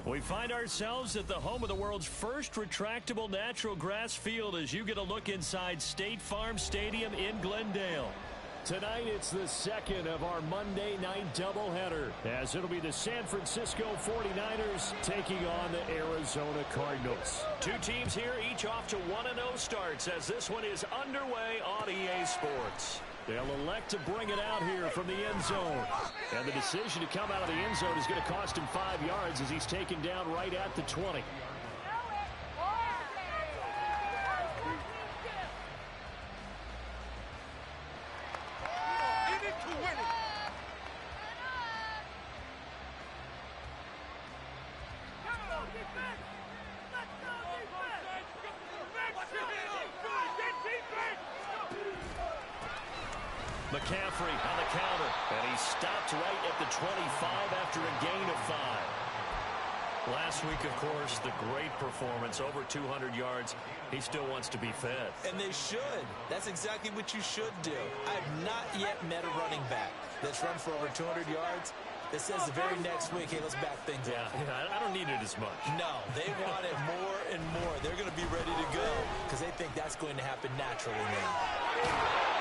We find ourselves at the home of the world's first retractable natural grass field as you get a look inside State Farm Stadium in Glendale. Tonight, it's the second of our Monday night doubleheader, as it'll be the San Francisco 49ers taking on the Arizona Cardinals. Two teams here, each off to 1-0 starts, as this one is underway on EA Sports. They'll elect to bring it out here from the end zone. And the decision to come out of the end zone is going to cost him 5 yards as he's taken down right at the 20. McCaffrey on the counter, and he stopped right at the 25 after a gain of 5. Last week, of course, the great performance, over 200 yards. He still wants to be fed. And they should. That's exactly what you should do. I have not yet met a running back that's run for over 200 yards that says the very next week, hey, let's back things up. Yeah, I don't need it as much. No, they want it more and more. They're going to be ready to go because they think that's going to happen naturally now.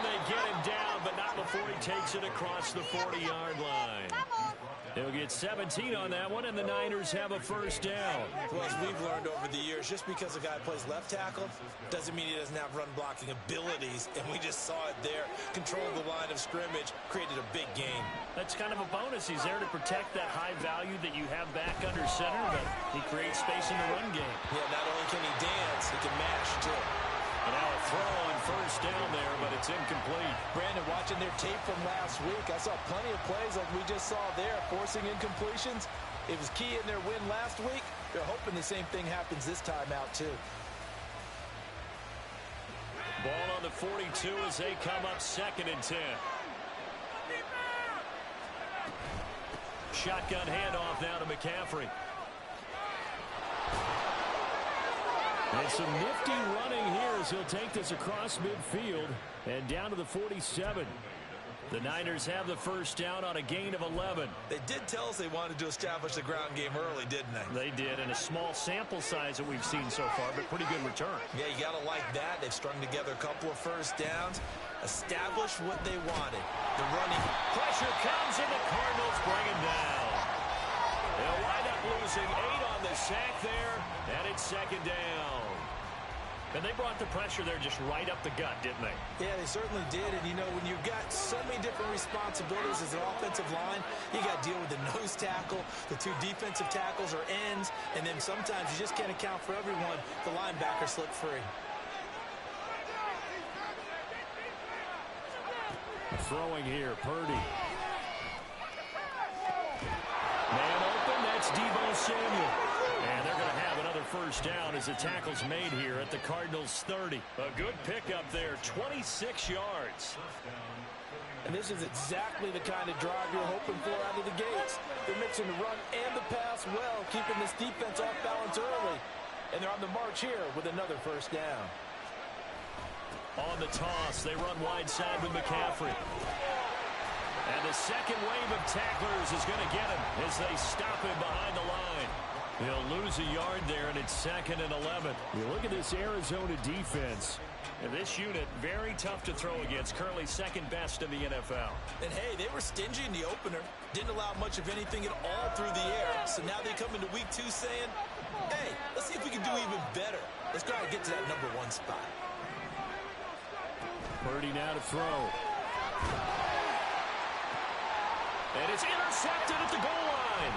They get him down, but not before he takes it across the 40-yard line. He'll get 17 on that one, and the Niners have a first down. Well, as we've learned over the years, just because a guy plays left tackle doesn't mean he doesn't have run-blocking abilities, and we just saw it there. Controlled the line of scrimmage, created a big gain. That's kind of a bonus. He's there to protect that high value that you have back under center, but he creates space in the run game. Yeah, not only can he dance, he can mash, too. And now a throw on first down there, but it's incomplete. Brandon, watching their tape from last week, I saw plenty of plays like we just saw there, forcing incompletions. It was key in their win last week. They're hoping the same thing happens this time out, too. Ball on the 42 as they come up 2nd and 10. Shotgun handoff now to McCaffrey. And some nifty running here as he'll take this across midfield and down to the 47. The Niners have the first down on a gain of 11. They did tell us they wanted to establish the ground game early, didn't they? They did, and a small sample size that we've seen so far, but pretty good return. Yeah, you got to like that. They've strung together a couple of first downs, established what they wanted. The running pressure comes, and the Cardinals bring him down. They'll wind up losing 8 on the sack there, and it's 2nd down. And they brought the pressure there just right up the gut, didn't they? Yeah, they certainly did. And, you know, when you've got so many different responsibilities as an offensive line, you got to deal with the nose tackle, the 2 defensive tackles or ends, and then sometimes you just can't account for everyone. The linebacker slipped free. Throwing here, Purdy. Man open, that's Deebo Samuel. And they're going to have another first down as the tackle's made here at the Cardinals' 30. A good pickup there, 26 yards. And this is exactly the kind of drive you're hoping for out of the gates. They're mixing the run and the pass well, keeping this defense off balance early. And they're on the march here with another first down. On the toss, they run wide side with McCaffrey. And the second wave of tacklers is going to get him as they stop him behind the line. He'll lose a yard there, and it's 2nd and 11. You look at this Arizona defense. And this unit, very tough to throw against, currently 2nd best in the NFL. And, hey, they were stingy in the opener. Didn't allow much of anything at all through the air. So now they come into week 2 saying, hey, let's see if we can do even better. Let's try to get to that number 1 spot. Purdy now to throw. And it's intercepted at the goal line.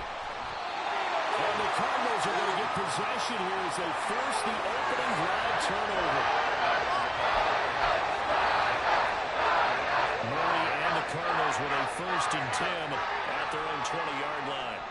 And the Cardinals are going to get possession here as they force the opening drive turnover. Murray and the Cardinals with a 1st and 10 at their own 20-yard line.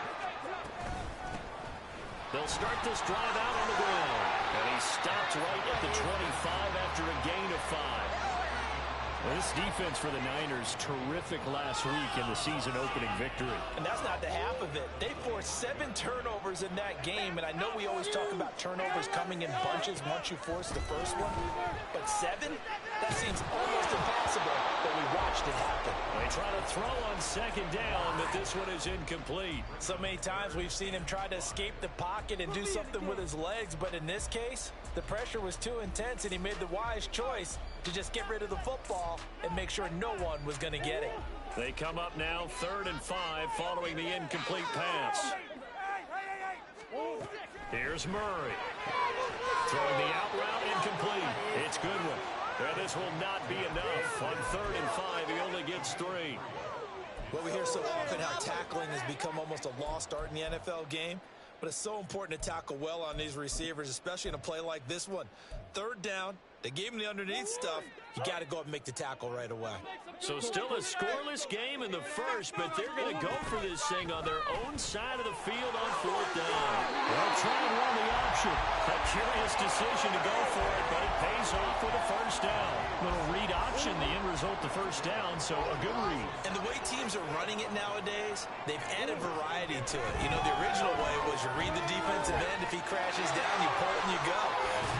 They'll start this drive out on the ground. And he stopped right at the 25 after a gain of 5. Well, this defense for the Niners, terrific last week in the season-opening victory. And that's not the half of it. They forced 7 turnovers in that game, and I know we always talk about turnovers coming in bunches once you force the first one, but 7? That seems almost impossible, but we watched it happen. They try to throw on second down, but this one is incomplete. So many times we've seen him try to escape the pocket and do something with his legs, but in this case, the pressure was too intense, and he made the wise choice to just get rid of the football and make sure no one was going to get it. They come up now 3rd and 5 following the incomplete pass. Here's Murray. Throwing the out route, incomplete. It's Goodwin. And this will not be enough. On 3rd and 5, he only gets 3. Well, we hear so often how tackling has become almost a lost art in the NFL game. But it's so important to tackle well on these receivers, especially in a play like this one. 3rd down, they gave him the underneath stuff. You got to go up and make the tackle right away. So still a scoreless game in the first, but they're going to go for this thing on their own side of the field on 4th down. They'll try and run the option. A curious decision to go for it, but it pays off with a 1st down. Little read option, the end result, the 1st down, so a good read. And the way teams are running it nowadays, they've added variety to it. You know, the original way was you read the defensive end. If he crashes down, you pull it and you go.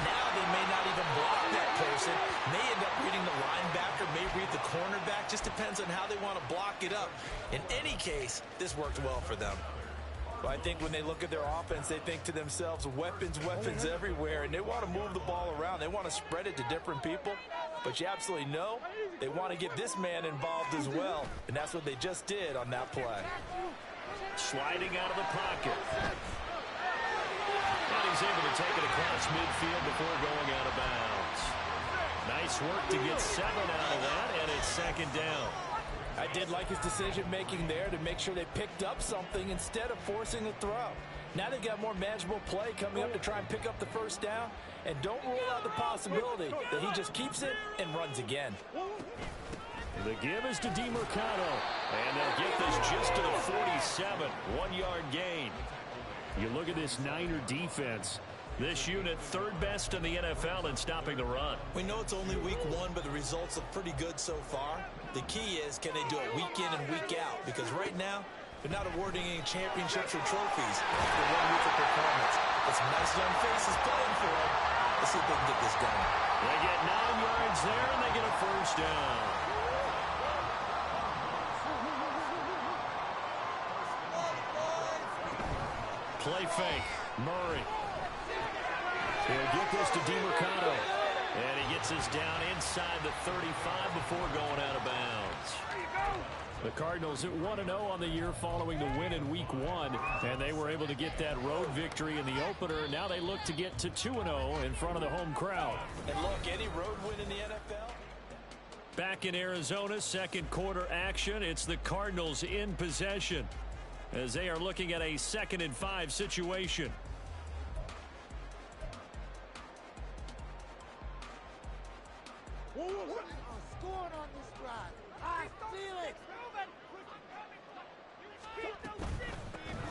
Now they may not even block that person. May end up reading the linebacker, may read the cornerback. Just depends on how they want to block it up. In any case, this worked well for them. Well, I think when they look at their offense, they think to themselves, weapons everywhere, and they want to move the ball around. They want to spread it to different people, but you absolutely know they want to get this man involved as well, and that's what they just did on that play. Sliding out of the pocket. And he's able to take it across midfield before going out of bounds. Nice work to get 7 out of that, and it's 2nd down. I did like his decision-making there to make sure they picked up something instead of forcing a throw. Now they've got more manageable play coming up to try and pick up the 1st down, and don't rule out the possibility that he just keeps it and runs again. The give is to DeMercado, and they'll get this just to the 47, 1-yard gain. You look at this Niner defense. This unit 3rd best in the NFL in stopping the run. We know it's only week 1, but the results look pretty good so far. The key is, can they do it week in and week out? Because right now, they're not awarding any championships or trophies after 1 week of performance. But some nice young faces playing for them. Let's see if they can get this going. They get 9 yards there, and they get a 1st down. Play fake. Murray. He'll get this to DeMercado. And he gets us down inside the 35 before going out of bounds. The Cardinals at 1-0 on the year following the win in Week 1. And they were able to get that road victory in the opener. Now they look to get to 2-0 in front of the home crowd. And look, any road win in the NFL. Back in Arizona, 2nd quarter action. It's the Cardinals in possession as they are looking at a 2nd and 5 situation. Scoring on this drive. I feel it.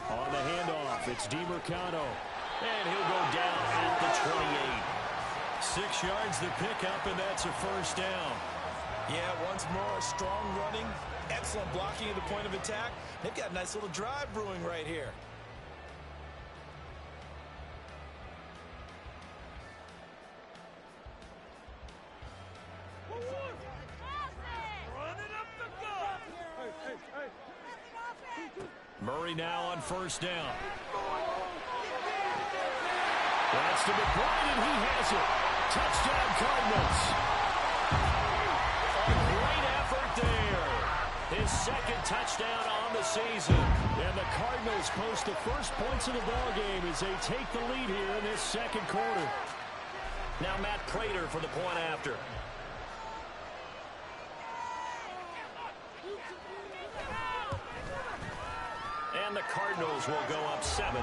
On the handoff, it's DeMercado. And he'll go down at the 28. 6 yards the pickup, and that's a 1st down. Yeah, once more, strong running, excellent blocking at the point of attack. They've got a nice little drive brewing right here. Murray now on 1st down. That's to McBride, and he has it. Touchdown, Cardinals. Great effort there. His 2nd touchdown on the season. And the Cardinals post the first points of the ballgame as they take the lead here in this 2nd quarter. Now Matt Prater for the point after. And the Cardinals will go up 7-0.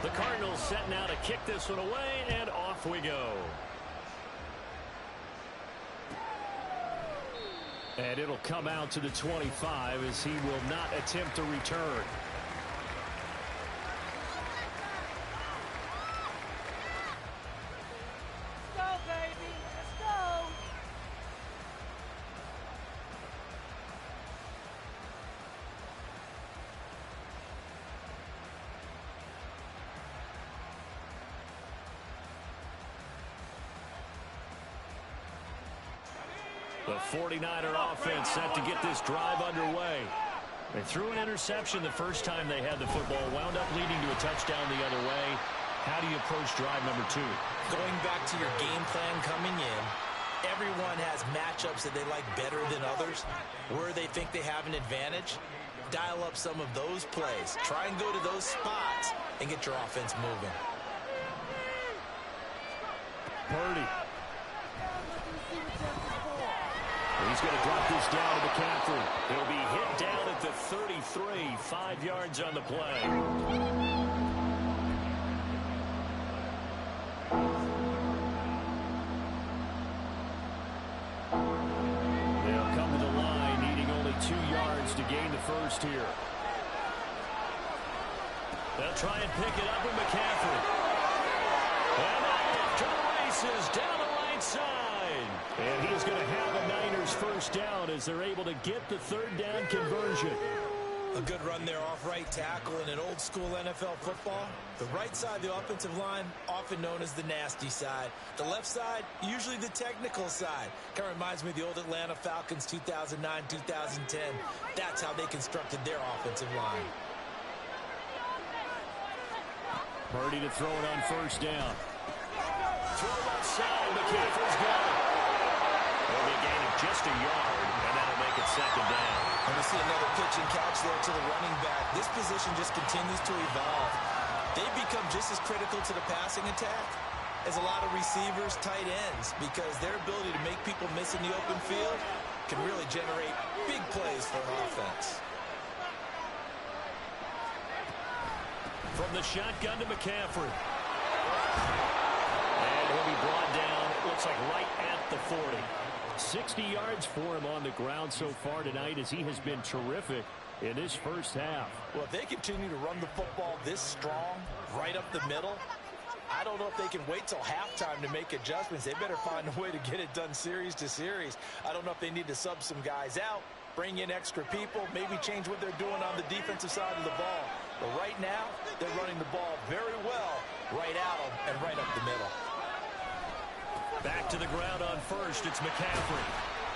The Cardinals set now to kick this one away, and off we go. And it'll come out to the 25 as he will not attempt to return. Let's go, baby. Let's go. The 49er offense set to get this drive underway. They threw an interception the first time they had the football, wound up leading to a touchdown the other way. How do you approach drive number 2? Going back to your game plan coming in, everyone has matchups that they like better than others, where they think they have an advantage. Dial up some of those plays. Try and go to those spots and get your offense moving. Purdy. He's going to drop this down to McCaffrey. He'll be hit down at the 33, 5 yards on the play. They'll come to the line, needing only 2 yards to gain the first here. They'll try and pick it up with McCaffrey. And off to the races down the right side. And he's going to have a Niners first down as they're able to get the 3rd down conversion. A good run there off right tackle in an old school NFL football. The right side of the offensive line, often known as the nasty side. The left side, usually the technical side. Kind of reminds me of the old Atlanta Falcons 2009, 2010. That's how they constructed their offensive line. Purdy to throw it on first down. Throw outside, McCaffrey's got it. They'll be gaining just a yard, and that'll make it 2nd down. And we see another pitch and catch there to the running back. This position just continues to evolve. They've become just as critical to the passing attack as a lot of receivers, tight ends, because their ability to make people miss in the open field can really generate big plays for an offense. From the shotgun to McCaffrey. And he'll be brought down, looks like right at the 40. 60 yards for him on the ground so far tonight as he has been terrific in this first half. Well, if they continue to run the football this strong, right up the middle, I don't know if they can wait till halftime to make adjustments. They better find a way to get it done series to series. I don't know if they need to sub some guys out, bring in extra people, maybe change what they're doing on the defensive side of the ball. But right now, they're running the ball very well, right at them and right up the middle. Back to the ground on first. It's McCaffrey.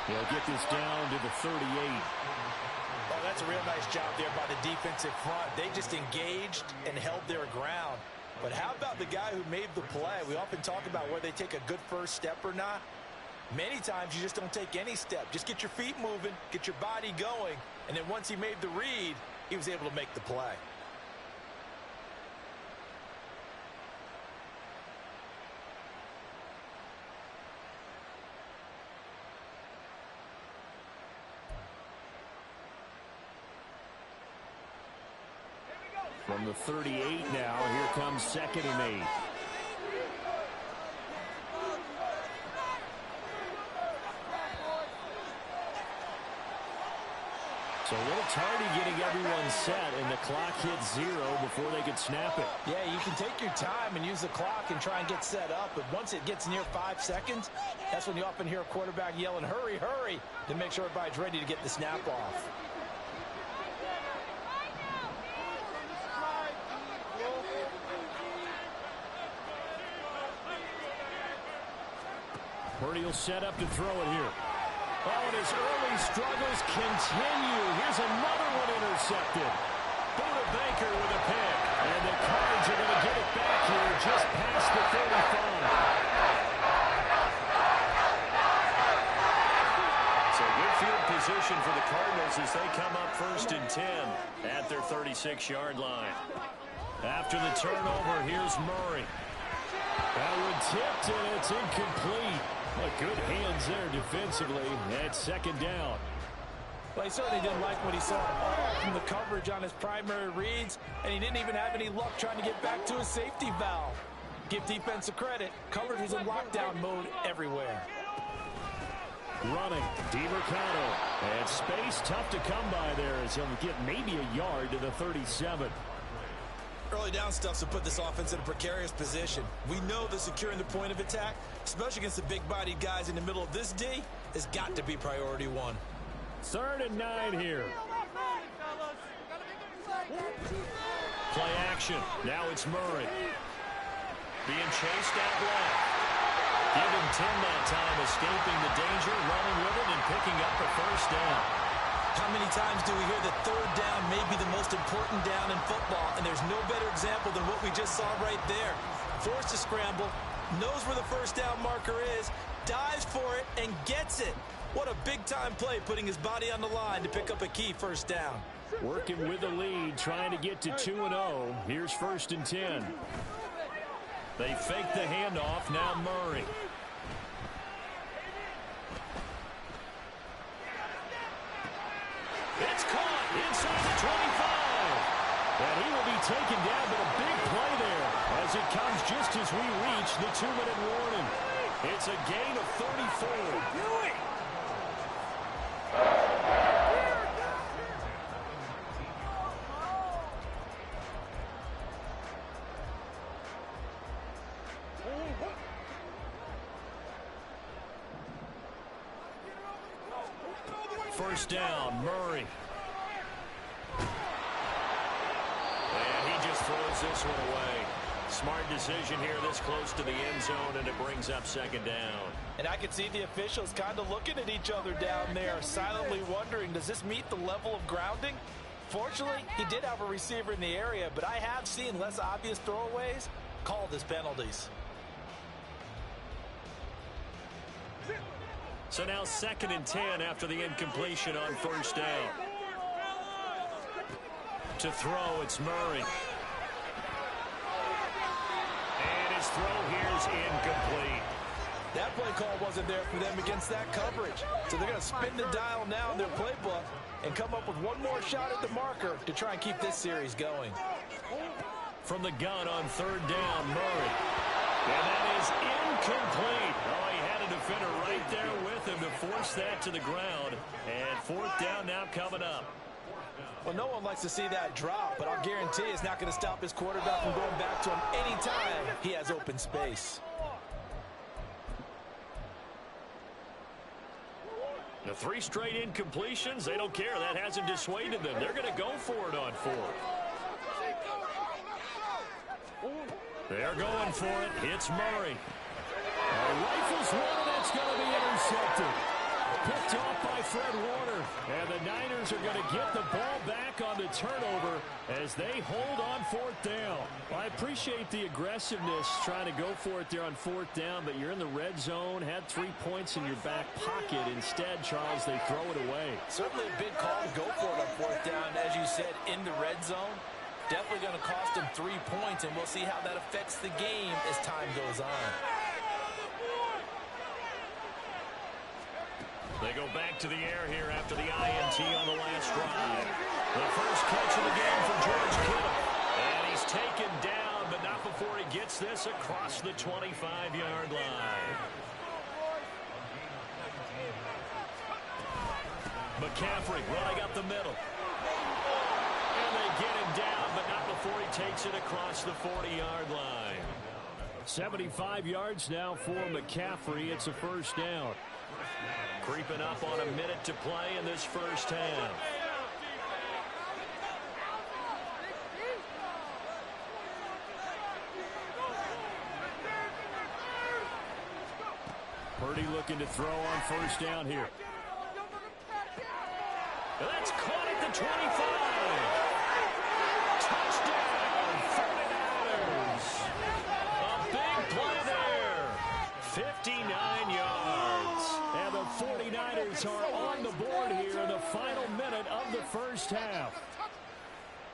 He'll get this down to the 38. Oh, that's a real nice job there by the defensive front. They just engaged and held their ground. But how about the guy who made the play? We often talk about whether they take a good first step or not. Many times you just don't take any step. Just get your feet moving, get your body going, and then once he made the read, he was able to make the play. From the 38 now, here comes 2nd and 8. So a little tardy getting everyone set, and the clock hits 0 before they could snap it. Yeah, you can take your time and use the clock and try and get set up, but once it gets near 5 seconds, that's when you often hear a quarterback yelling, hurry, hurry, to make sure everybody's ready to get the snap off. Purdy will set up to throw it here. Oh, and his early struggles continue. Here's another one intercepted. Buda Baker with a pick. And the Cards are going to get it back here just past the 35. So good field position for the Cardinals as they come up 1st and 10 at their 36-yard line. After the turnover, here's Murray. That one tipped, and it's incomplete. But good hands there defensively at 2nd down. Well, he certainly didn't like what he saw from the coverage on his primary reads, and he didn't even have any luck trying to get back to his safety valve. Give defense a credit. Coverage was in lockdown mode everywhere. Running, DiMercado. And space tough to come by there as he'll get maybe a yard to the 37. Early down stuff to put this offense in a precarious position. We know that securing the point of attack, especially against the big-bodied guys in the middle of this D, has got to be priority one. 3rd and 9 here. Play action. Now it's Murray. Being chased out left. Giving Tim that time, escaping the danger, running with it, and picking up a first down. How many times do we hear that 3rd down may be the most important down in football, and there's no better example than what we just saw right there. Forced to scramble, knows where the first down marker is, dives for it, and gets it. What a big-time play, putting his body on the line to pick up a key first down. Working with the lead, trying to get to 2-0. Here's 1st and 10. They fake the handoff, now Murray. It's caught inside the 25. And he will be taken down, but a big play there as it comes just as we reach the 2-minute warning. It's a gain of 34. First down, Murray. And he just throws this one away. Smart decision here this close to the end zone, and it brings up 2nd down. And I can see the officials kind of looking at each other down there, silently wondering, does this meet the level of grounding? Fortunately, he did have a receiver in the area, but I have seen less obvious throwaways called as penalties. So now 2nd and 10 after the incompletion on first down. To throw, it's Murray. And his throw here's incomplete. That play call wasn't there for them against that coverage. So they're going to spin the dial now in their playbook and come up with one more shot at the marker to try and keep this series going. From the gun on 3rd down, Murray. And that is incomplete. Oh, he had a defender right there with him to force that to the ground. And 4th down now coming up. Well, no one likes to see that drop, but I'll guarantee it's not going to stop his quarterback from going back to him anytime he has open space. The 3 straight incompletions, they don't care. That hasn't dissuaded them. They're going to go for it on 4th. They're going for it. It's Murray. Rifles one, and it's going to be intercepted. Picked off by Fred Warner. And the Niners are going to get the ball back on the turnover as they hold on 4th down. Well, I appreciate the aggressiveness trying to go for it there on 4th down, but you're in the red zone, had 3 points in your back pocket. Instead, Charles, they throw it away. Certainly a big call to go for it on 4th down, as you said, in the red zone. Definitely going to cost them 3 points, and we'll see how that affects the game as time goes on. They go back to the air here after the INT on the last drive. The first catch of the game for George Kittle. And he's taken down, but not before he gets this across the 25-yard line. McCaffrey running up the middle. And they get him down, but not before he takes it across the 40-yard line. 75 yards now for McCaffrey. It's a first down. Creeping up on a minute to play in this first half. Purdy looking to throw on first down here. That's caught at the 25. Touchdown, 49ers. A big play there. 59 yards. And the 49ers are on the board here in the final minute of the first half.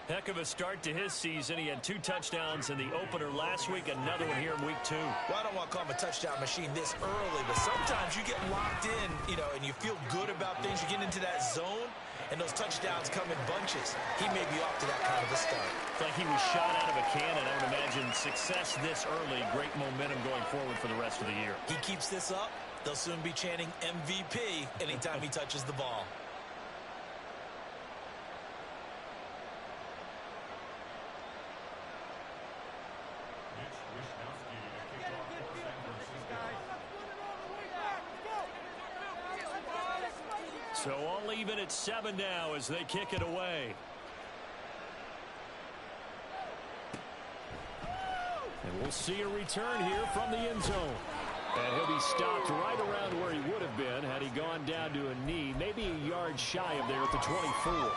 Heck of a start to his season. He had 2 touchdowns in the opener last week, another one here in week 2. Well, I don't want to call him a touchdown machine this early, but sometimes you get locked in, and you feel good about things. You get into that zone, and those touchdowns come in bunches. He may be off to that kind of a start. It's like he was shot out of a cannon. I would imagine success this early, great momentum going forward for the rest of the year. He keeps this up, They'll soon be chanting MVP anytime he touches the ball. So all even at 7 now as they kick it away. And we'll see a return here from the end zone. And he'll be stopped right around where he would have been had he gone down to a knee, maybe a yard shy of there at the 24.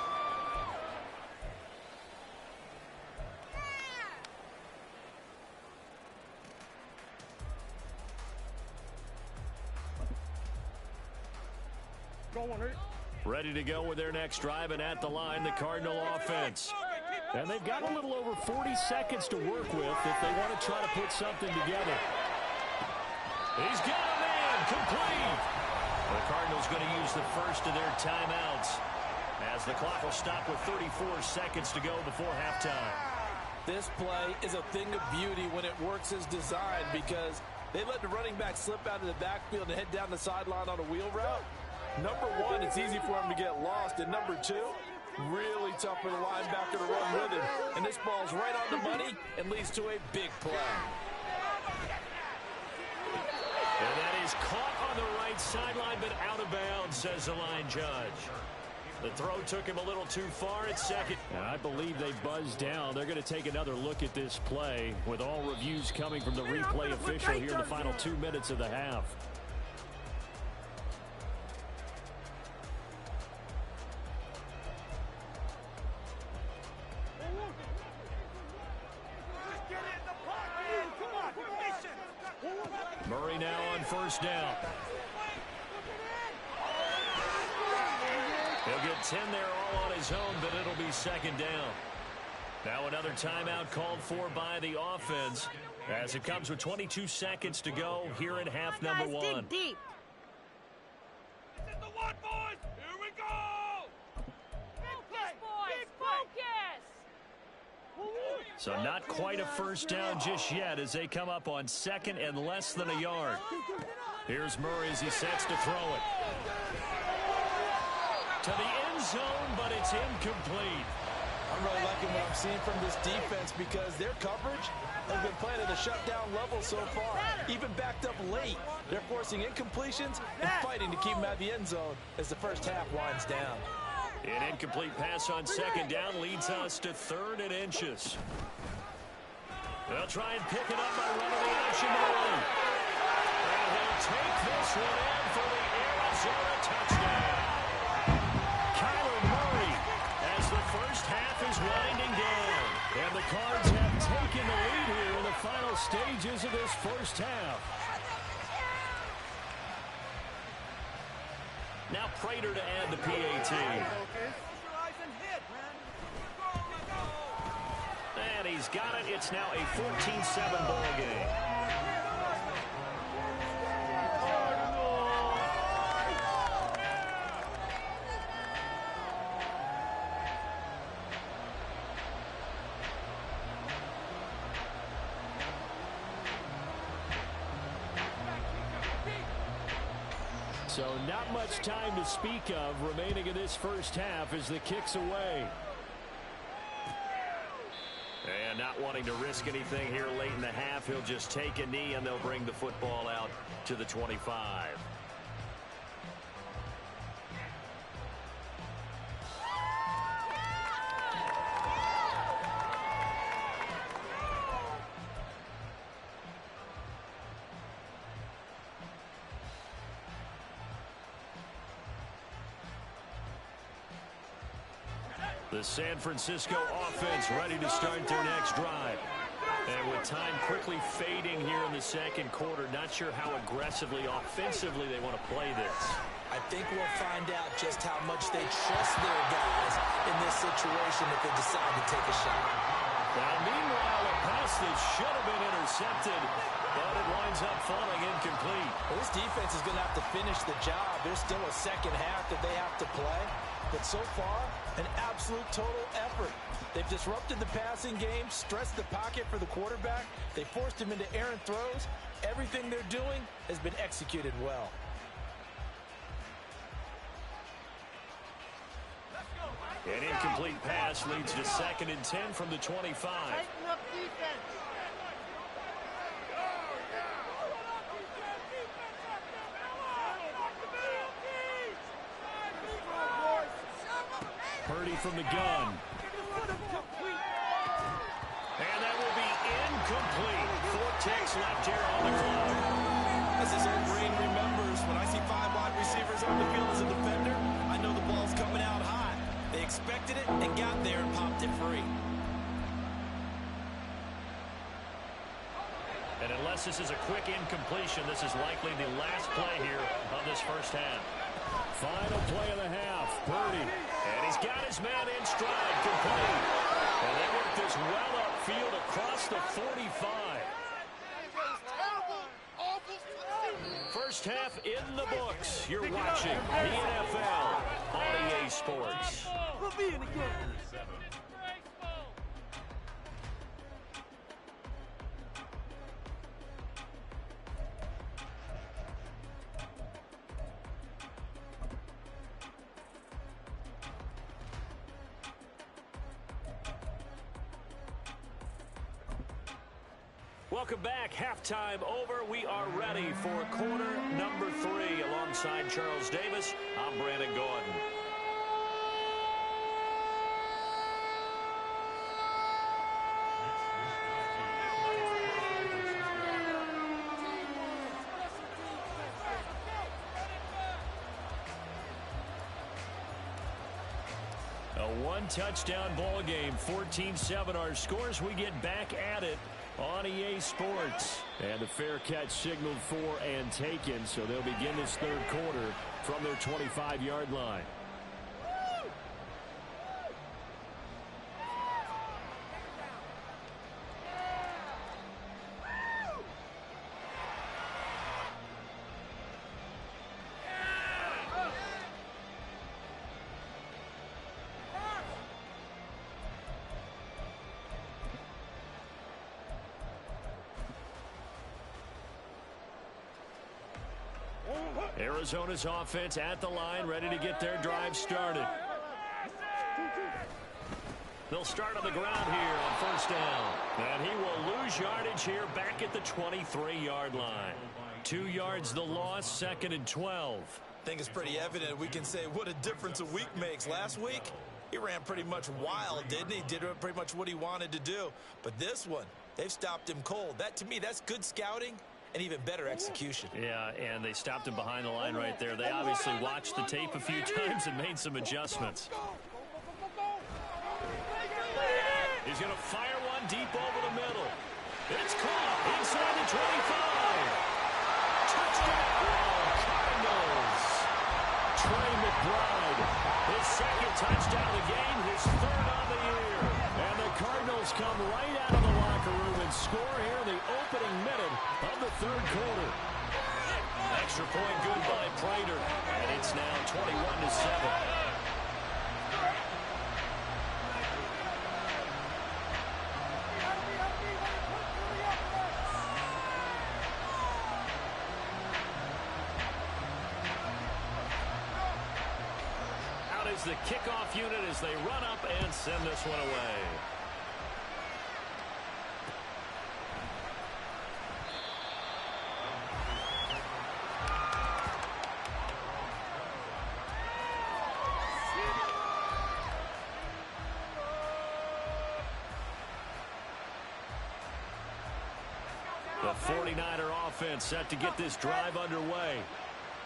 Ready to go with their next drive, and at the line, the Cardinal offense. And they've got a little over 40 seconds to work with if they want to try to put something together. He's got a man, complete. The Cardinals going to use the first of their timeouts as the clock will stop with 34 seconds to go before halftime. This play is a thing of beauty when it works as designed because they let the running back slip out of the backfield and head down the sideline on a wheel route. Number one, it's easy for him to get lost. And number two, really tough for the linebacker to run with him. And this ball's right on the money and leads to a big play. And that is caught on the right sideline, but out of bounds, says the line judge. The throw took him a little too far at second. And I believe they buzzed down. They're going to take another look at this play with all reviews coming from the replay official here in the final 2 minutes of the half. Murray now on first down. He'll get 10 there all on his own, but it'll be second down. Now another timeout called for by the offense as it comes with 22 seconds to go here in half number one. Deep. This is the one, boys. Here we go. Focus, boys. Focus. So not quite a first down just yet as they come up on second and less than a yard. Here's Murray as he sets to throw it. To the end zone, but it's incomplete. I'm really liking what I'm seeing from this defense because their coverage has been playing at a shutdown level so far. Even backed up late, they're forcing incompletions and fighting to keep them at the end zone as the first half winds down. An incomplete pass on second down leads us to 3rd and inches. They'll try and pick it up by running the action early. And they'll take this one in for the Arizona touchdown. Kyler Murray as the first half is winding down. And the Cards have taken the lead here in the final stages of this first half. Now Prater to add the PAT. And he's got it. It's now a 14-7 ball game. So not much time to speak of remaining in this first half as the kick's away. And not wanting to risk anything here late in the half, he'll just take a knee and they'll bring the football out to the 25. The San Francisco offense ready to start their next drive. And with time quickly fading here in the second quarter, not sure how aggressively, offensively they want to play this. I think we'll find out just how much they trust their guys in this situation if they decide to take a shot. Now, meanwhile, a pass that should have been intercepted, but it winds up falling incomplete. Well, this defense is going to have to finish the job. There's still a second half that they have to play. but so far, an absolute total effort. They've disrupted the passing game, stressed the pocket for the quarterback. They forced him into errant throws. Everything they're doing has been executed well. An incomplete pass leads to 2nd and 10 from the 25. Tighten up defense. Purdy from the gun. And that will be incomplete. 4 ticks left here on the clock. As his old brain remembers, when I see 5 wide receivers on the field as a defender, I know the ball's coming out high. They expected it and got there and popped it free. And unless this is a quick incompletion, this is likely the last play here of this first half. Final play of the half. Purdy. And he's got his man in stride, complete. And they work this well upfield across the 45. First half in the books. You're watching the NFL on EA Sports. We'll be in the game. Welcome back. Halftime over. We are ready for quarter number 3. Alongside Charles Davis, I'm Brandon Gordon. A one-touchdown ball game, 14-7 our scores. We get back at it on EA Sports. And the fair catch signaled for and taken, so they'll begin this third quarter from their 25-yard line. Arizona's offense at the line, ready to get their drive started. They'll start on the ground here on first down. And he will lose yardage here back at the 23-yard line. 2 yards the loss, 2nd and 12. I think it's pretty evident. We can say what a difference a week makes. Last week, he ran pretty much wild, didn't he? Did pretty much what he wanted to do. But this one, they've stopped him cold. That, to me, that's good scouting and even better execution. Yeah, and they stopped him behind the line right there. They obviously watched the tape a few times and made some adjustments. He's going to fire one deep over the middle. It's caught inside the 25. Touchdown, Cardinals. Trey McBride, his 2nd touchdown of the game, his 3rd on the year. And the Cardinals come right out of the locker room and score here in the opening minute of the 3rd quarter. Extra point good by Prater, and it's now 21-7. The kickoff unit as they run up and send this one away. The 49er offense set to get this drive underway.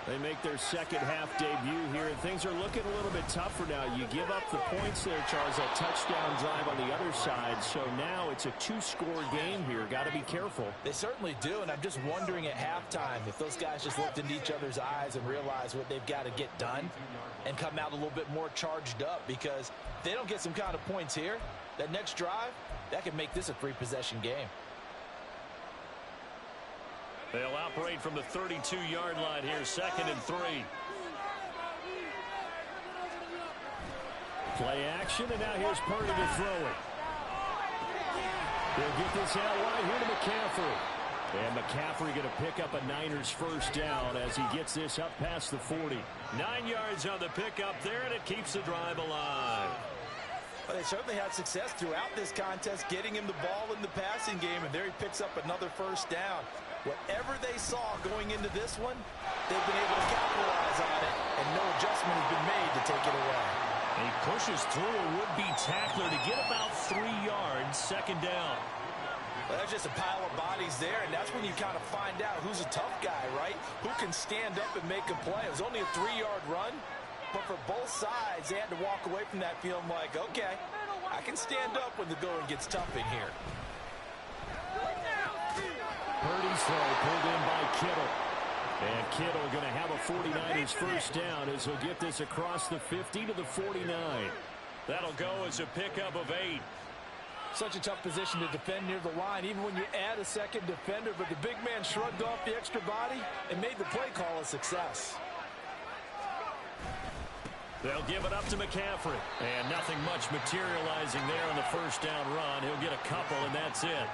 They make their 2nd half debut here, and things are looking a little bit tougher now. You give up the points there, Charles, that touchdown drive on the other side. So now it's a 2-score game here. Got to be careful. They certainly do, and I'm just wondering at halftime if those guys just looked into each other's eyes and realized what they've got to get done and come out a little bit more charged up, because if they don't get some kind of points here, that next drive, that could make this a 3-possession game. They'll operate from the 32-yard line here, 2nd and 3. Play action, and now here's Purdy to throw it. They'll get this out wide here to McCaffrey. And McCaffrey going to pick up a Niners first down as he gets this up past the 40. 9 yards on the pickup there, and it keeps the drive alive. But they certainly had success throughout this contest, getting him the ball in the passing game, and there he picks up another first down. Whatever they saw going into this one, they've been able to capitalize on it, and no adjustment has been made to take it away. And he pushes through a would-be tackler to get about 3 yards, second down. Well, there's just a pile of bodies there, and that's when you kind of find out who's a tough guy, right? Who can stand up and make a play. It was only a 3-yard run, but for both sides, they had to walk away from that feeling like, okay, I can stand up when the going gets tough in here. Purdy's throw pulled in by Kittle. And Kittle going to have a 49ers first down as he'll get this across the 50 to the 49. That'll go as a pickup of 8. Such a tough position to defend near the line, even when you add a second defender, but the big man shrugged off the extra body and made the play call a success. They'll give it up to McCaffrey. And nothing much materializing there on the first down run. He'll get a couple, and that's it.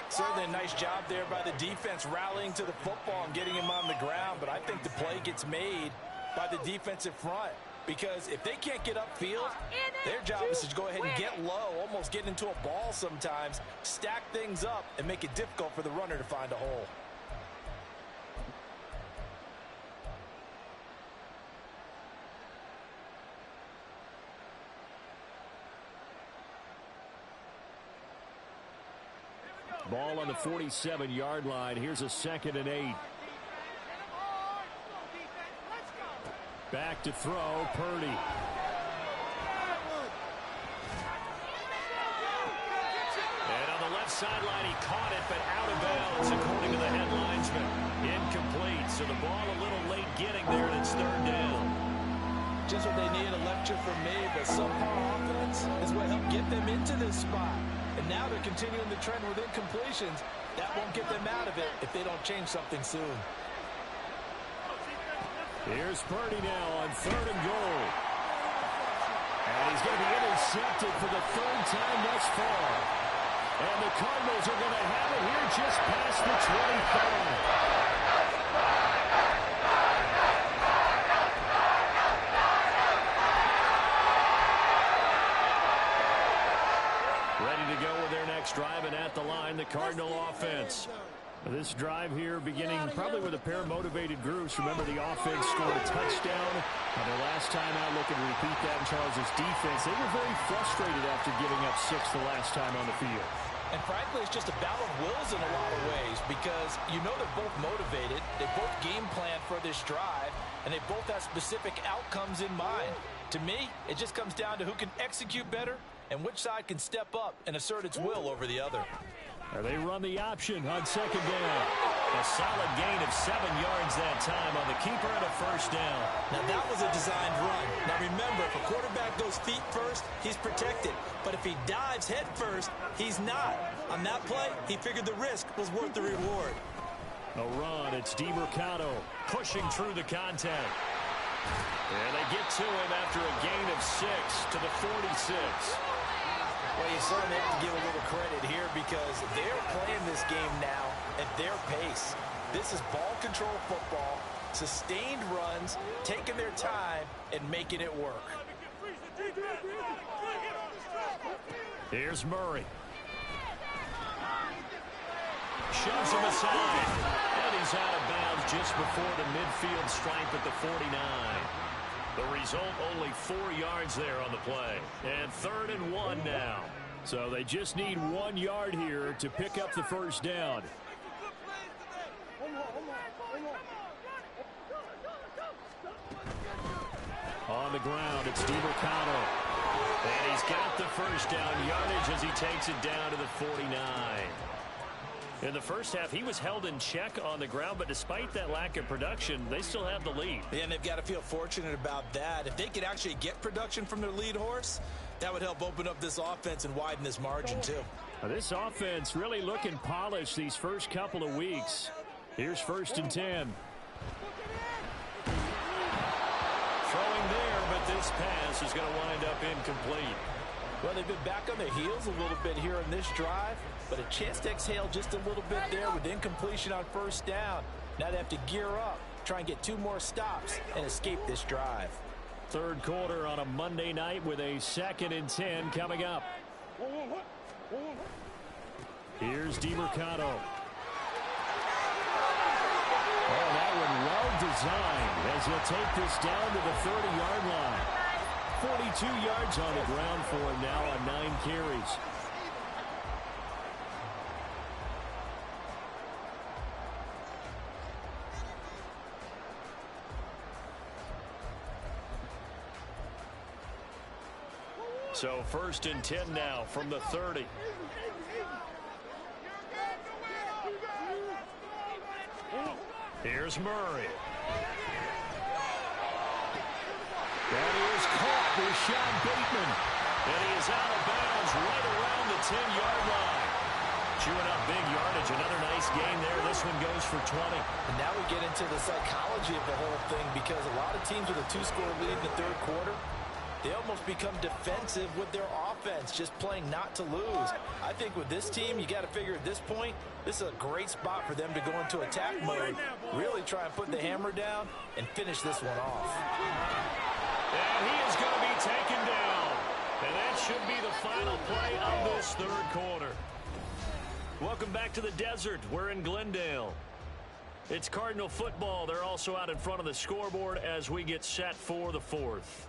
Certainly a nice job there by the defense rallying to the football and getting him on the ground, but I think the play gets made by the defensive front. Because if they can't get upfield, their job is to go ahead and get low, almost get into a ball sometimes, stack things up, and make it difficult for the runner to find a hole. Ball on the 47-yard line. Here's a 2nd and 8. Back to throw, Purdy. And on the left sideline, he caught it, but out of bounds, according to the head linesman. Incomplete, so the ball a little late getting there, and it's 3rd down. Just what they need, a lecture from me, but subpar offense is what helped get them into this spot. And now they're continuing the trend with incompletions. That won't get them out of it if they don't change something soon. Here's Purdy now on 3rd and goal. And he's going to be intercepted for the 3rd time thus far. And the Cardinals are going to have it here just past the 25. Ready to go with their next drive, and at the line, the Cardinal offense. This drive here beginning probably with a pair of motivated groups. Remember, the offense scored a touchdown. And their last time out, looking to repeat that in Charles' defense. They were very frustrated after giving up 6 the last time on the field. And frankly, it's just a battle of wills in a lot of ways because you know they're both motivated. They both game plan for this drive, and they both have specific outcomes in mind. To me, it just comes down to who can execute better and which side can step up and assert its will over the other. They run the option on 2nd down. A solid gain of 7 yards that time on the keeper and a first down. Now that was a designed run. Now remember, if a quarterback goes feet first, he's protected. But if he dives head first, he's not. On that play, he figured the risk was worth the reward. A run, it's DeMercado pushing through the contact. And they get to him after a gain of 6 to the 46. Well, you certainly have to give a little credit here because they're playing this game now at their pace. This is ball control football, sustained runs, taking their time, and making it work. Here's Murray. Shoves him aside. And he's out of bounds just before the midfield stripe at the 49. The result, only 4 yards there on the play. And 3rd and 1 now. So they just need 1 yard here to pick up the first down. On the ground, it's DeMercado. And he's got the first down yardage as he takes it down to the 49. In the first half, he was held in check on the ground, but despite that lack of production, they still have the lead. And they've got to feel fortunate about that. If they could actually get production from their lead horse, that would help open up this offense and widen this margin, too. Now, this offense really looking polished these first couple of weeks. Here's 1st and 10. Throwing there, but this pass is going to wind up incomplete. Well, they've been back on their heels a little bit here in this drive, but a chance to exhale just a little bit there with incompletion on first down. Now they have to gear up, try and get 2 more stops, and escape this drive. Third quarter on a Monday night with a 2nd and 10 coming up. Here's DeMercado. Oh, that one well designed as he'll take this down to the 30-yard line. 42 yards on the ground for him now on 9 carries. So 1st and 10 now from the 30. Here's Murray. That is caught with Sean Bateman. And he is out of bounds right around the 10-yard line. Chewing up big yardage. Another nice gain there. This one goes for 20. And now we get into the psychology of the whole thing, because a lot of teams with a 2-score lead in the third quarter, they almost become defensive with their offense, just playing not to lose. I think with this team, you got to figure at this point, this is a great spot for them to go into attack mode, really try and put the hammer down and finish this one off. And he is going to be taken down. And that should be the final play of this third quarter. Welcome back to the desert. We're in Glendale. It's Cardinal football. They're also out in front of the scoreboard as we get set for the 4th.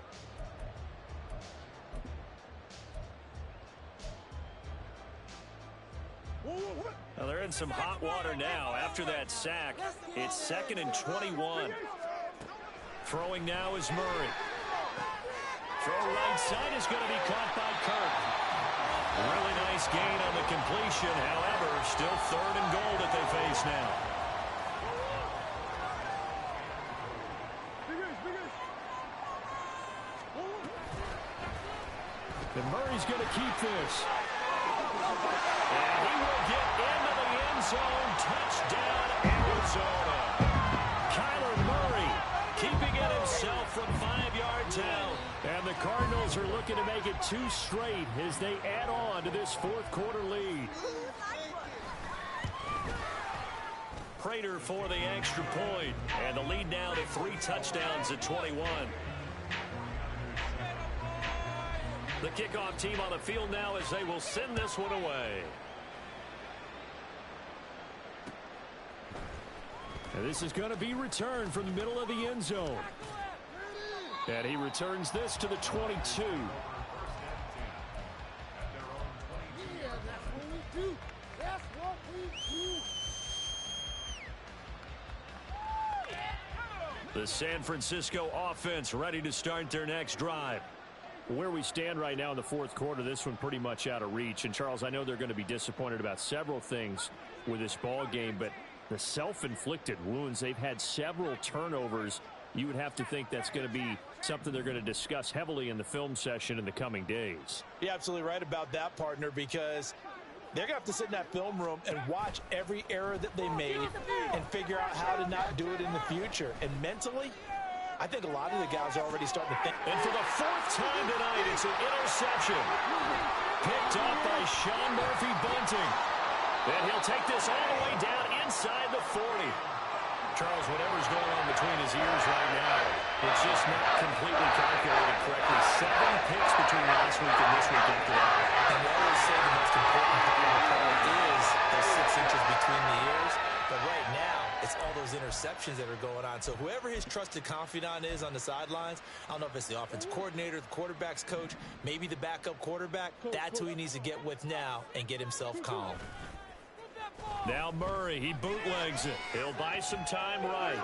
Now they're in some hot water now after that sack. It's 2nd and 21. Throwing now is Murray. Throw right side is going to be caught by Kirk. Really nice gain on the completion. However, still 3rd and goal that they face now. And Murray's going to keep this. And he will get into the end zone. Touchdown, Arizona. Kyler Murray keeping it himself from 5 yards out. And the Cardinals are looking to make it 2 straight as they add on to this 4th quarter lead. Prater for the extra point. And the lead now to 3 touchdowns at 21. The kickoff team on the field now as they will send this one away. And this is going to be returned from the middle of the end zone. And he returns this to the 22. Yeah, that's what we do. That's what we do. The San Francisco offense ready to start their next drive. Where we stand right now in the 4th quarter, this one pretty much out of reach. And, Charles, I know they're going to be disappointed about several things with this ball game, but the self-inflicted wounds, they've had several turnovers. You would have to think that's going to be something they're going to discuss heavily in the film session in the coming days. You're absolutely right about that, partner, because they're going to have to sit in that film room and watch every error that they made and figure out how to not do it in the future. And mentally, I think a lot of the guys are already starting to think. And for the 4th time tonight, it's an interception. Picked up by Sean Murphy-Bunting. And he'll take this all the way down inside the 40. Charles, whatever's going on between his ears right now, it's just not completely calculated correctly. 7 picks between last week and this week after that. And they always say the most important part of the play is those 6 inches between the ears. But right now, it's all those interceptions that are going on. So whoever his trusted confidant is on the sidelines, I don't know if it's the offensive coordinator, the quarterback's coach, maybe the backup quarterback, that's who he needs to get with now and get himself calm. Now Murray, he bootlegs it. He'll buy some time right.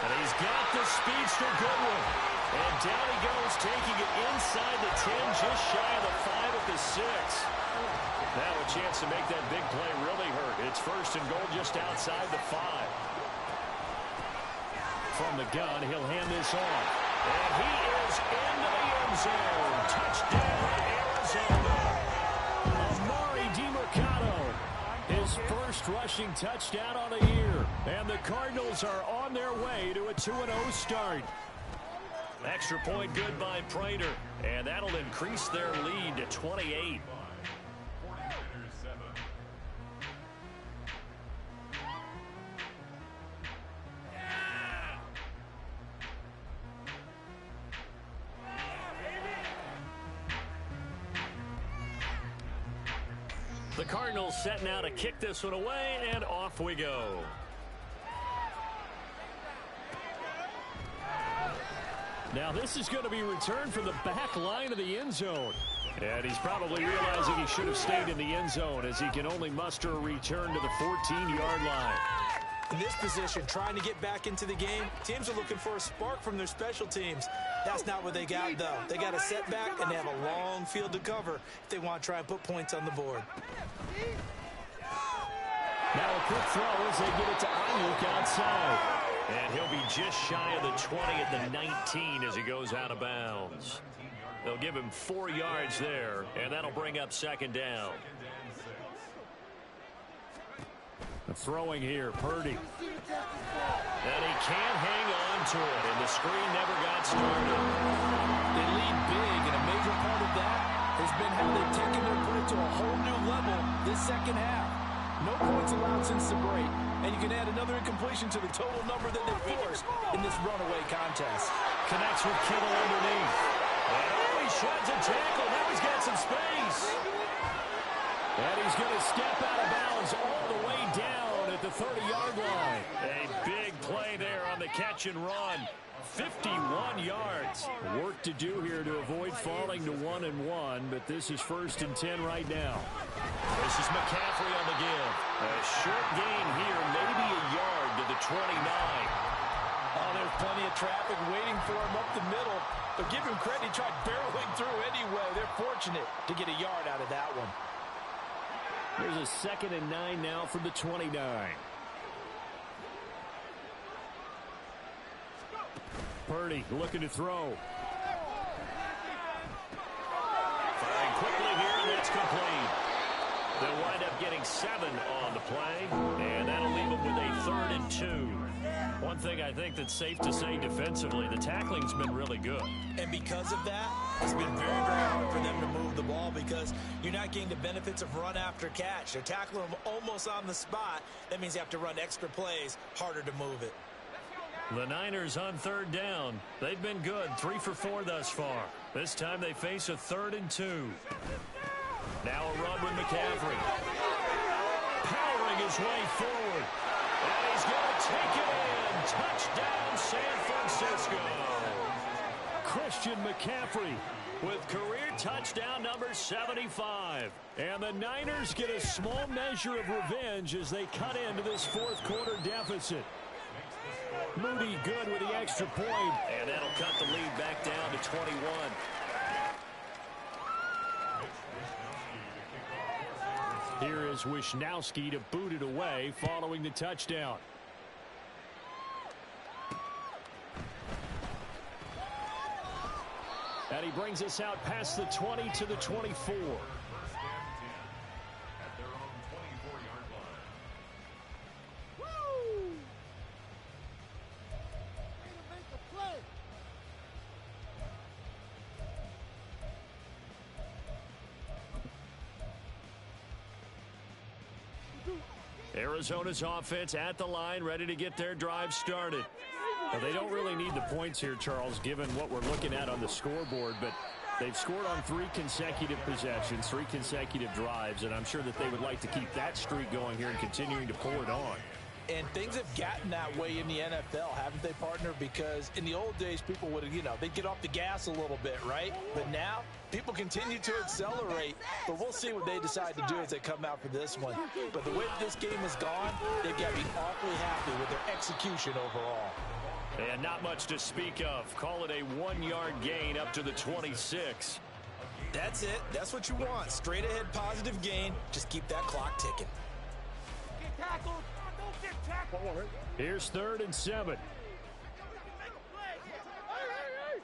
And he's got the speedster Goodwin. And down he goes, taking it inside the 10, just shy of the 5 at the 6. Now a chance to make that big play really hurt. It's 1st and goal just outside the 5. From the gun, he'll hand this off. And he is into the end zone. Touchdown, Arizona. Amari DeMercado, his his first rushing touchdown on the year. And the Cardinals are on their way to a 2-0 start. Extra point good by Prater. And that'll increase their lead to 28. The Cardinals set now to kick this one away, and off we go. Now this is going to be returned from the back line of the end zone. And he's probably realizing he should have stayed in the end zone as he can only muster a return to the 14-yard line. In this position, trying to get back into the game, teams are looking for a spark from their special teams. That's not what they got, though. They got a setback, and they have a long field to cover if they want to try and put points on the board. Now a quick throw as they get it to Ayuk outside. And he'll be just shy of the 20 at the 19 as he goes out of bounds. They'll give him 4 yards there, and that'll bring up second down. The throwing here, Purdy. And he can't hang on to it, and the screen never got started. They lead big, and a major part of that has been how they've taken their play to a whole new level this second half. No points allowed since the break, and you can add another incompletion to the total number that they forced in this runaway contest. Connects with Kittle underneath. And he sheds a tackle. Now he's got some space. And he's going to step out of bounds all the way down at the 30-yard line. A big play there on the catch and run. 51 yards. Work to do here to avoid falling to 1-1, but this is 1st and 10 right now. This is McCaffrey on the give. A short gain here, maybe a yard to the 29. Oh, there's plenty of traffic waiting for him up the middle. But give him credit, he tried barreling through anyway. They're fortunate to get a yard out of that one. There's a 2nd and 9 now from the 29. Purdy looking to throw. Firing quickly here, and that's complete. They'll wind up getting 7 on the play, and that'll leave them with a 3rd and 2. One thing I think that's safe to say defensively, the tackling's been really good. And because of that, it's been very, very hard for them to move the ball because you're not getting the benefits of run after catch. They're tackling them almost on the spot. That means you have to run extra plays, harder to move it. The Niners on 3rd down. They've been good, 3 for 4 thus far. This time they face a 3rd and 2. Now a run with McCaffrey. Powering his way forward. And he's going to take it in. Touchdown, San Francisco. Christian McCaffrey with career touchdown number 75. And the Niners get a small measure of revenge as they cut into this 4th quarter deficit. Moody good with the extra point. And that'll cut the lead back down to 21. Here is Wisnowski to boot it away following the touchdown. And he brings us out past the 20 to the 24. Arizona's offense at the line, ready to get their drive started. Well, they don't really need the points here, Charles, given what we're looking at on the scoreboard, but they've scored on 3 consecutive possessions, 3 consecutive drives, and I'm sure that they would like to keep that streak going here and continuing to pull it on. And things have gotten that way in the NFL, haven't they, partner? Because in the old days, people would, they'd get off the gas a little bit, right? But now, people continue to accelerate. But we'll see what they decide to do as they come out for this one. But the way that this game has gone, they've got to be awfully happy with their execution overall. And not much to speak of. Call it a 1-yard gain up to the 26. That's it. That's what you want. Straight ahead positive gain. Just keep that clock ticking. Get tackled. Don't get tackled. Here's 3rd and 7.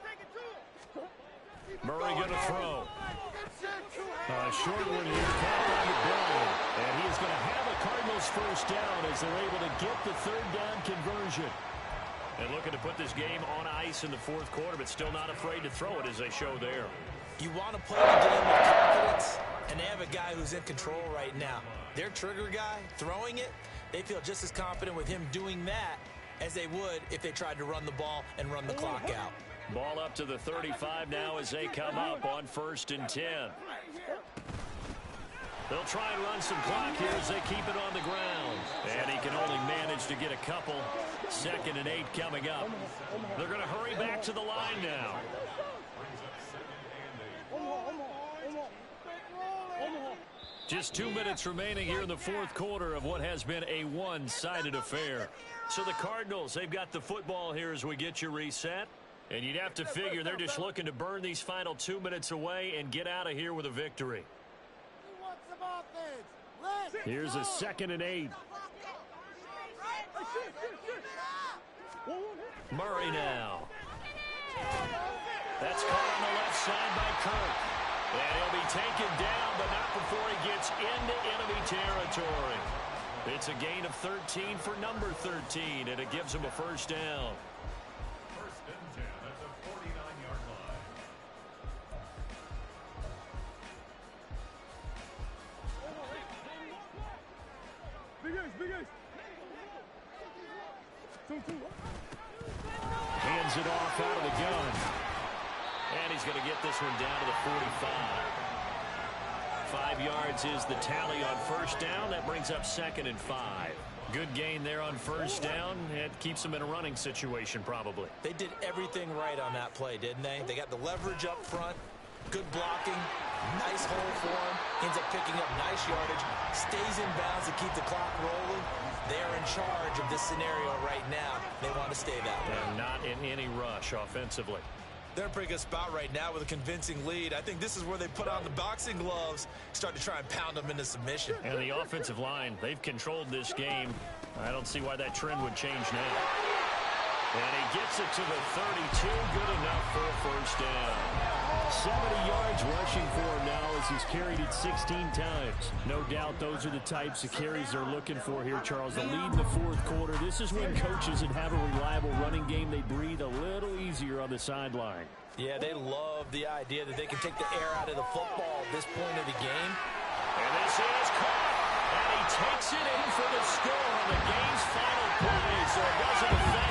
Take it to him. Murray going to throw. Short one here, caught by the ball. And he is going to have a Cardinals first down as they're able to get the third down conversion. And looking to put this game on ice in the fourth quarter, but still not afraid to throw it as they show there. You want to play the game with confidence, and they have a guy who's in control right now. Their trigger guy, throwing it, they feel just as confident with him doing that as they would if they tried to run the ball and run the clock out. Ball up to the 35 now as they come up on 1st and 10. They'll try and run some clock here as they keep it on the ground. And he can only manage to get a couple. 2nd and 8 coming up. They're going to hurry back to the line now. Just 2 minutes remaining here in the fourth quarter of what has been a one-sided affair. So the Cardinals, they've got the football here as we get you reset. And you'd have to figure they're just looking to burn these final 2 minutes away and get out of here with a victory. Here's a 2nd and 8. Murray now. That's caught on the left side by Kirk. And he'll be taken down, but not before he gets into enemy territory. It's a gain of 13 for number 13, and it gives him a first down. First and 10 at the 49-yard line. Hands it off out of the gun. And he's going to get this one down to the 45. 5 yards is the tally on first down. That brings up 2nd and 5. Good gain there on first down. It keeps them in a running situation probably. They did everything right on that play, didn't they? They got the leverage up front, good blocking, nice hole for him, ends up picking up nice yardage, stays in bounds to keep the clock rolling. They're in charge of this scenario right now. They want to stay that way. And not in any rush offensively. They're in a pretty good spot right now with a convincing lead. I think this is where they put on the boxing gloves, start to try and pound them into submission. And the offensive line, they've controlled this game. I don't see why that trend would change now. And he gets it to the 32, good enough for a first down. 70 yards rushing for him now as he's carried it 16 times. No doubt those are the types of carries they're looking for here, Charles. The lead in the fourth quarter. This is when coaches that have a reliable running game, they breathe a little easier on the sideline. Yeah, they love the idea that they can take the air out of the football at this point of the game. And this is caught. And he takes it in for the score on the game's final play. So it doesn't affect